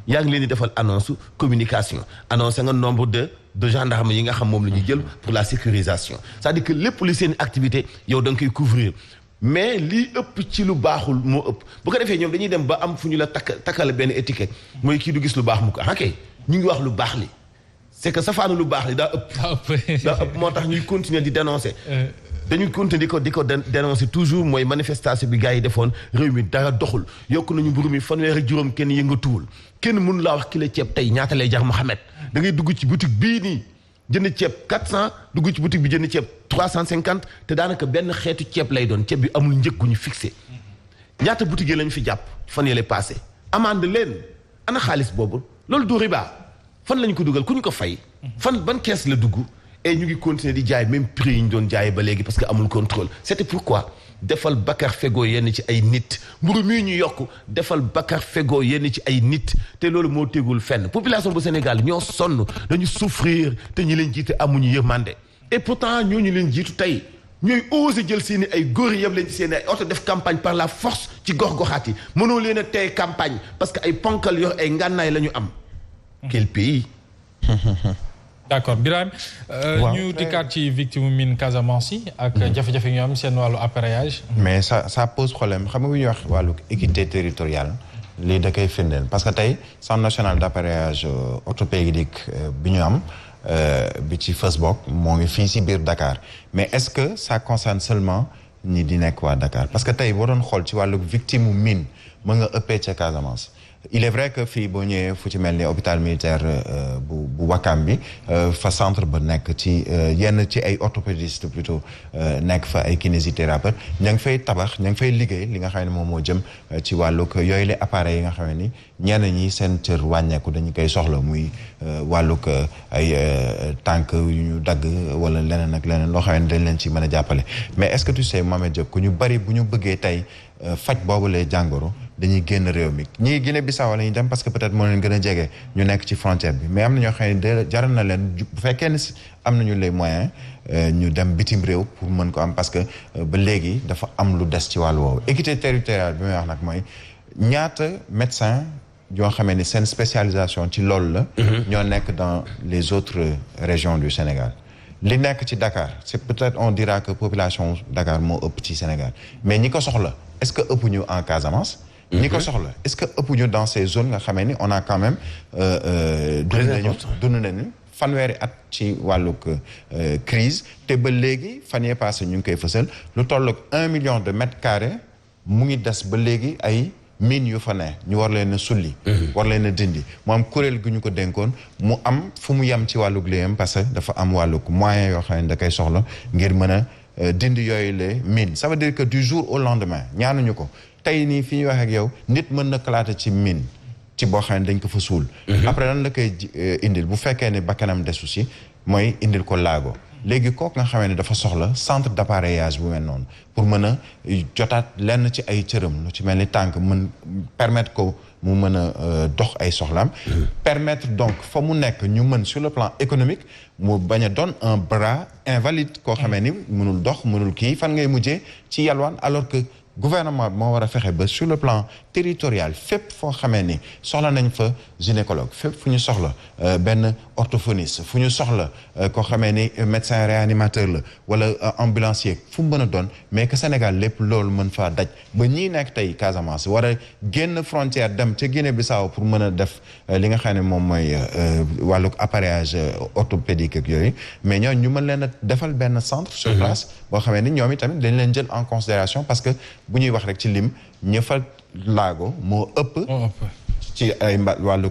yaa ngi leen di defal annonce communication annoncé nga nombre de gendarmes yi nga xam moom la ñuy jël pour la sécurisation c'est-à-dire que lépp li seen activité yow da nga koy couvrir mais lii ëpp ci lu baaxul moo ëpp bu ko defee ñoom dañuy dem ba am fu ñu la takkal benn étiquette mooy kii du gis lu baax mu ko ok ñu ngi wax lu baax li c'est que safaanu lu baax li daa ëpp moo tax ñuy continuer di dénoncer dañuy continuer di ko dénoncer toujours mooy manifestation bi gars yi defoon réew mi dara doxul yokk nañu mburu mi fanweer ak juróom kenn yëngatuwul kenn mënu laa wax kilo ceeb tey ñaata lay jar Mohamed da ngay dugg ci boutique bii nii jënd ceeb 400 dugg ci boutique bi jënd ceeb 350 te daanaka benn xeetu ceeb lay doon ceeb bi amul njëg gu ñu fixé ñaata boutique lañu fi jàpp fan yële passé amande leen ana xaalis boobu loolu du riba fan lañu ko dugal ku ñu ko fay fan ban kees la dugg et ñu ngi continuer di jaay même prix yi ñu doon jaayee ba léegi parce que amul contrôle c'était pourquoi defal bakar fegoo yenn ci ay nit mburu mii ñu yokk defal bakar fegoo yenn ci ay nit te loolu moo tegul fenn population bu Sénégal ñoo sonn dañu souffrir te ñi leen jiite amuñu yërmande et pourtant ñooñu leen jiitu tey ñooy osé jël seen i ay góor yëpp leen ci seen i ay oto def campagne par la force ci gox-goxaat yi mënoo leen a tey campagne parce que ay ponkal yor ay ngànnaay la ñu am. quel pays. d'accord Birame ñu dikkaat ci victime mine Casamance yi ak jafe-jafe ñu am seen wàllu appareillage mais ça pose problème xam nga bu ñuy wax wàllu équité territoriale lii da koy firndeel parce que tey centre national d'appareillage orthopédique bi ñu am bi ci Fosbok moo ngi fii si biir Dakar mais est-ce que ça concerne seulement ñi di nekk waa Dakar parce que tey boo doon xool ci wàllu victime mine mën nga ëppee ca Casamance il est vrai que fii boo ñëwee fu ci mel ni hôpital militaire bu Wakam bi fa centre ba nekk ci yenn ci ay orthopédistes plutôt nekk fa ay kinésithérapeute ña ngi fay tabax ña ngi fay liggéey li nga xam ne moom moo jëm ci wàllug yooyu les appareils yi nga xam ne ni ñenn ñi seen cër wàññeeku dañu koy soxla muy wàllug ay tànk yu ñu dagg wala leneen ak leneen loo xam ne dañ leen ci mën a jàppale mais est-ce que tu sais Mohamed Diop ku ñu bari bu ñu bëggee tey faj boobu lay jàngoro dañuy génn réew mi ñii Guinée-Bissau la ñuy dem parce que peut-être moo leen gën a jege ñu nekk ci frontière bi mais am na ñoo xam ne jaral na leen bu fekkee ne am nañu les moyens ñu dem bitim réew pour mën ko am parce que ba léegi dafa am lu des ci wàllu woowu équité territoriale bi may wax nag mooy ñaata médecin yoo xamee ni seen spécialisation ci loolu la ñoo nekk dans les autres régions du Sénégal li nekk ci Dakar c'est peut-être on dira que population Dakar moo ëpp ci Sénégal mais ñi ko soxla est-ce que ëpp ñu en Casamance ñi ko soxla est-ce que ëpp ñu dans ces zones nga xamee ni on a quand même dund nañu fanweeri at ci wàllug crise te ba léegi fan yee passé ñu ngi koy fësal lu toll ak 1 million de mètres carrés mu ngi des ba léegi ay mine yu fa ne ñu war leen a sulli war leen a dindi mu am kuréel gu ñu ko dénkoon mu am fu mu yem ci wàllug liggéeyam parce que dafa am wàllug moyen yoo xam ne da koy soxla ngir mën a dindi yooyu les mines ça veut dire que du jour au lendemain ñaanuñu ko tey nii fi ñuy wax ak yow nit mën na kalaate ci mine ci boo xam ne dañ ko fa suul après lan la koy indil bu fekkee ne bakkanam desu si mooy indil ko laago léegi kooku nga xamee ne dafa soxla centre d'appareillage bu mel noonu pour mën a jotaat lenn ci ay cëram lu ci mel ni tànk mën permettre ko mu mën a dox ay soxlaam permettre donc fa mu nekk ñu mën sur le plan économique mu bañ a doon un bras invalide koo xamee ni mënul dox mënul kii fan ngay mujjee ci yalwaan alors que gouvernement moo war a fexe ba sur le plan territorial fépp foo xamee ni soxla nañ fa gynécologue fépp fu ñu soxla benn orthophoniste fu ñu soxla koo xamee ni médecin réanimateur la wala ambulancier fu mu mën a doon mais que Sénégal lépp loolu mën faa daj ba ñii nekk tey Casamance war a génn frontière dem ca Guinée-Bissau pour mën a def li nga xam ne moom mooy wàllu appareillage orthopédique ak yooyu mais ñooñu ñu mën leen a defal benn centre sur place boo xamee ni ñoom itamit dañ leen jël en considération parce que bu ñuy wax rek ci lim ña fa laago moo ëpp ci ay wàllu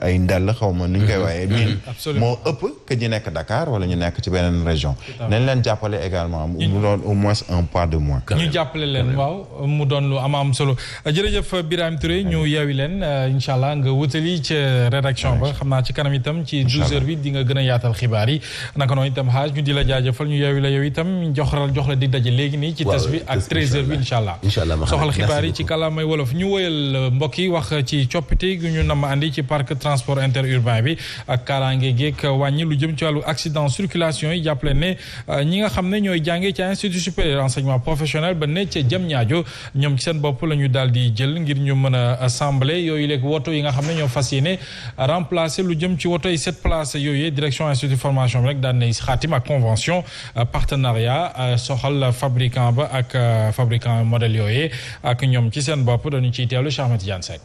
ay ndell xaw ma nu ñu koy waaye miin moo ëpp que ñu nekk Dakar wala ñu nekk ci beneen région nañ leen jàppale également mu doon au moins un poids de moins ñu jàppale leen waaw mu doon lu am solo jërëjëf Birame Touré ñu yeewi leen incha allah nga wutali ci rédaction ba xam naa ci kanam itam ci 12h bi di nga gën a yaatal xibaar yi naka noonu itam xaaj ñu di la jaajëfal ñu yeewi la yow itam jox la di daje léegi nii ci test bi ak 13h bi incha allah soxal xibaar yi ci kàllaamay wolof ñu woyal mbokk yi wax ci coppite gu ñu nam andi ci parc transport interurbain bi ak kaaraange geek wàññi lu jëm ci wàllu accident circulation yi jàppale ne ñi nga xam ne ñooy jàngee ci institut supérieur enseignement professionnel ba ne ca Diamniadio ñoom ci seen bopp la ñu daal di jël ngir ñu mën a assembler yooyu léegi woto yi nga xam ne ñoo fas yéene remplacer lu jëm ci woto yi 7 places yooyu direction institut formation bi rek daan nay xaatim ak convention partenariat soxal fabricant ba ak fabricant modèle yooyu ak ñoom ci seen bopp dañu ciy teewlu Cheikh Ahmed Tidiane Seck.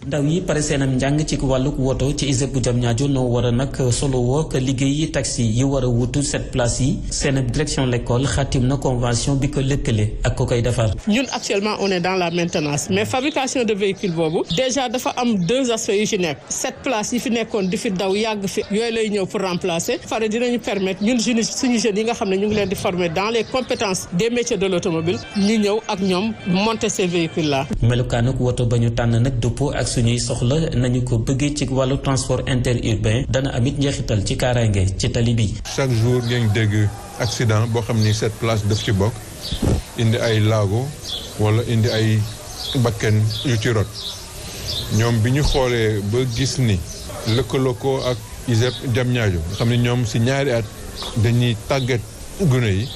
ndaw yi pare seenam njàng ci wàlluk woto ci ISEP bu Diamniadio noo war a nag solo woo liggéey yi taxi yi war a wutu 7 places yi seen direction l'école xaatim na convention bi ko lëkkale ak ko koy defar. ñun actuellement on est dans la maintenance mais fabrication de véhicules boobu déjà dafa am 2 aspects yu ci nekk 7 places yi fi nekkoon di fi daw yàgg fi yooyu lay ñëw pour remplacer fare dinañu permettre ñun suñu jeunes yi nga xam ne ñu ngi leen di former dans les compétences des métiers de l'automobile ñu ñëw ak ñoom monter ces véhicules là. melukaanuk woto ba ñu tànn nag dëppoo ak suñuy soxla nañu ko bëggee ci wàllu transport interurbain dana amit njeexital ci kaaraange ci tali bi. chaque jour ngeen dégg accident boo xam ni 7 places daf ci bokk indi ay laago wala indi ay bakken yu ci rot ñoom bi ñu xoolee ba gis ni lëkkaloo ko ak ISEP Diamniadio nga xam ne ñoom si ñaari at dañuy tàggat gune yi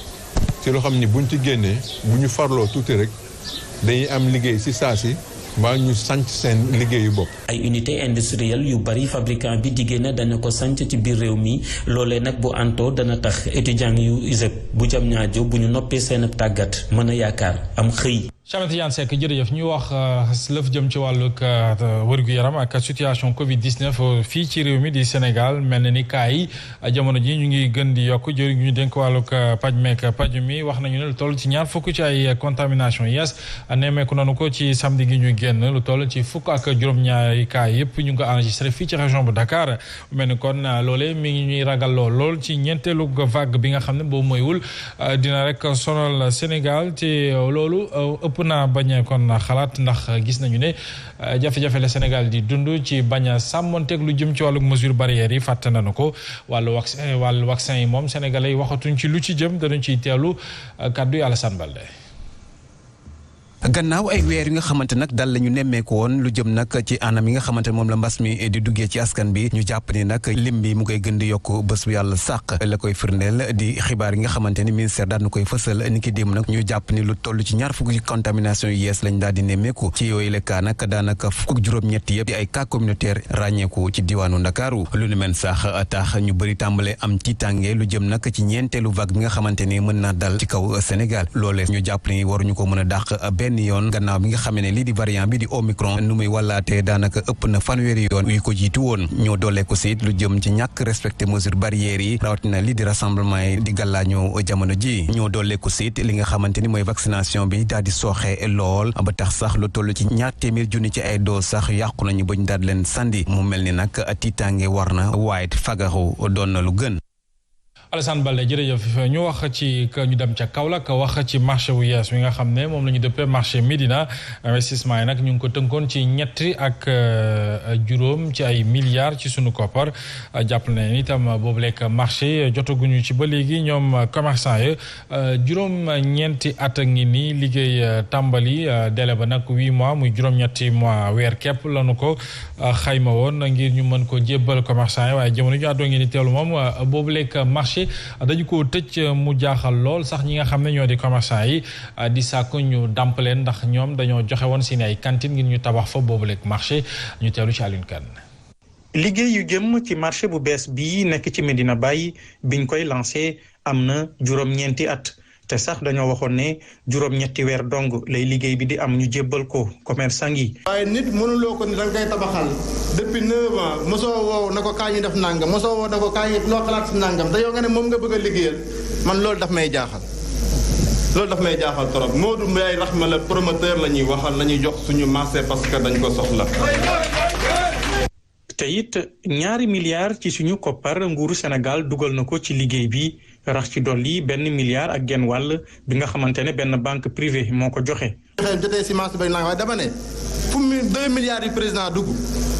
ci loo xam ni buñ ci génnee bu ñu farloo tuuti rek dañuy am liggéey si saa si mbaa ñu sanc seen liggéeyu bopp. ay unité industrielle yu bari fabricant bi diggée na dana ko sanc ci biir réew mi loolee nag bu antoo dana tax étudiant yu ISEP bu Diamniadio bu ñu noppee seen tàggat mën a yaakaar am xëy. Cheikh Tidiane Seck jërëjëf ñu wax lëf jëm ci wàllug wërgu-yaram ak situation Covid-19 fii ci réew mi di Sénégal mel na ni cas yi jamono ji ñu ngi gën di yokk jëriñ ñu dénk wàllug paj meek paju mi wax nañu ne lu toll ci 2 fukk ci ay contamination yees nemmeeku nanu ko ci samedi gi ñu génn lu toll ci fukk ak juróom-ñaari cas yëpp ñu ngi ko enregistré fii ci région bu Dakar mel ni kon loolee mi ngi ñuy ragal lool ci ñeenteelu vague bi nga xam ne boobu moywul dina rek sonal Sénégal te loolu ëpp naa bañ kon xalaat ndax gis nañu ne jafe-jafe la Sénégal di dund ci bañ a sàmmonteeg lu jëm ci wàllu mesure barrières yi fàtte nañu ko wàllu vaccin yi moom sénégalais yi waxatuñ ci lu ci jëm danañ ciy teelu kàddu yi Alassane Balde. gannaaw ay weer yi nga xamante nag dal la ñu nemmeeku woon lu jëm nag ci anam yi nga xamante ne moom la mbas mi di duggee ci askan bi ñu jàpp ni nag lim bi mu koy gën di yokk bés bu yàlla sàq la koy firndeel di xibaar yi nga xamante ni ministère daal na koy fësal ni ki démb nag ñu jàpp ni lu toll ci 2 fukk ci contamination yu yees lañ daal di nemmeeku ci yooyu le cas nag daanaka fukk ak juróom-ñett yëpp di ay cas communautaire ràññeeku ci diwaanu Ndakaaru lu ni mel sax tax ñu bëri tàmbale am tiitange lu jëm nag ci ñeenteelu vague bi nga xamante ni mën naa dal ci kaw Sénégal loolee ñu jàpp ni waruñu ko mën a dàq yoon gannaaw bi nga xamee ne lii di variant bi di Omicron nu muy wàllaatee daanaka ëpp na 1 yoon yu ko jiitu woon ñoo doolee ko siit lu jëm ci ñàkk respecté mesure barrières yi rawatina lii di rassemblement yi di gàllaañoo jamono ji ñoo doolee ko siit li nga xamante ni mooy vaccination bi daal di sooxe lool ba tax sax lu toll ci 200 junni ci ay doses sax yàqu nañu bañ daal leen sandi mu mel ni nag tiitaange war na waaye fagaru doon na lu gën. Alassane Balde jërëjëf ñu wax ci ñu dem ca Kaolack wax ci marché wu yees wi nga xam ne moom la ñu dëppee marché Médina investissement yi nag ñu ngi ko tënkoon ci 3 ak juróom ci ay milliards ci sunu koppar jàpp nañ itam boobu lekk marché jotaguñu ci ba léegi ñoom commerçant yi juróom-ñeenti at a ngi nii liggéey tàmbali délai ba nag 8 mois muy juróom-ñetti mois weer képp lañu ko xayma woon ngir ñu mën ko jébbal commerçant yi waaye jamono ju àddoo ngeen di teelu moom boobu lekk marché dañu ko tëj mu jaaxal lool sax ñi nga xam ne ñoo di commerçant yi di sàkku ñu dàmp leen ndax ñoom dañoo joxe woon seen ay cantine ngir ñu tabax fa boobu lekk marché ñu teelu ci Alioune Kane. liggéey yu jëm ci marché bu bees bii nekk ci Medina Baye biñ koy lancé am na juróom-ñeenti at te sax dañoo waxoon ne juróom-ñetti weer dong lay liggéey bi di am ñu jébbal ko commerçant yi. waaye nit mënuloo ko ni da nga koy tabaxal depuis 9 ans mosoo woo na ko kaa ñu def nangam mosoo woo na ko kaa ñu loo xalaat si nangam te yow nga ne moom nga bëgg a liggéeyal man loolu daf may jaaxal. loolu daf may jaaxal trop Modou Mbaye Rahma la promoteur la ñuy waxal la ñuy jox suñu marché parce que dañ ko soxla. te it 2 milliards ci suñu koppar nguuru Sénégal dugal na ko ci liggéey bi rax ci dolli 1 milliard ak genn wàll bi nga xamante ne benn banque privée moo ko joxe. jotee si marché bi nag waaye dama ne fu mu 2 milliards yu président dugg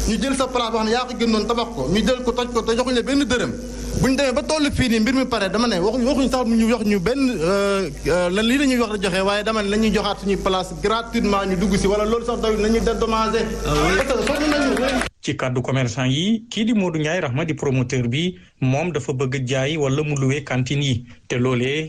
ñu jël sa place wax ne yaa ko gënoon tabax ko ñu jël ko toj ko te joxuñu la benn dërëm bu ñu demee ba toll fii nii mbir mi pare dama ne waxuñu sax ñu wax ñu benn lan lii la ñuy wax la joxe waaye dama ne la ñuy joxaat suñuy place gratuitement ñu dugg si wala loolu sax doy nañu dédommagé. ci kàddu commerçant yi kii di Modou Ndiaye Rahma di promoteur bi moom dafa bëgg jaay wala mu luwee cantine yi te loolee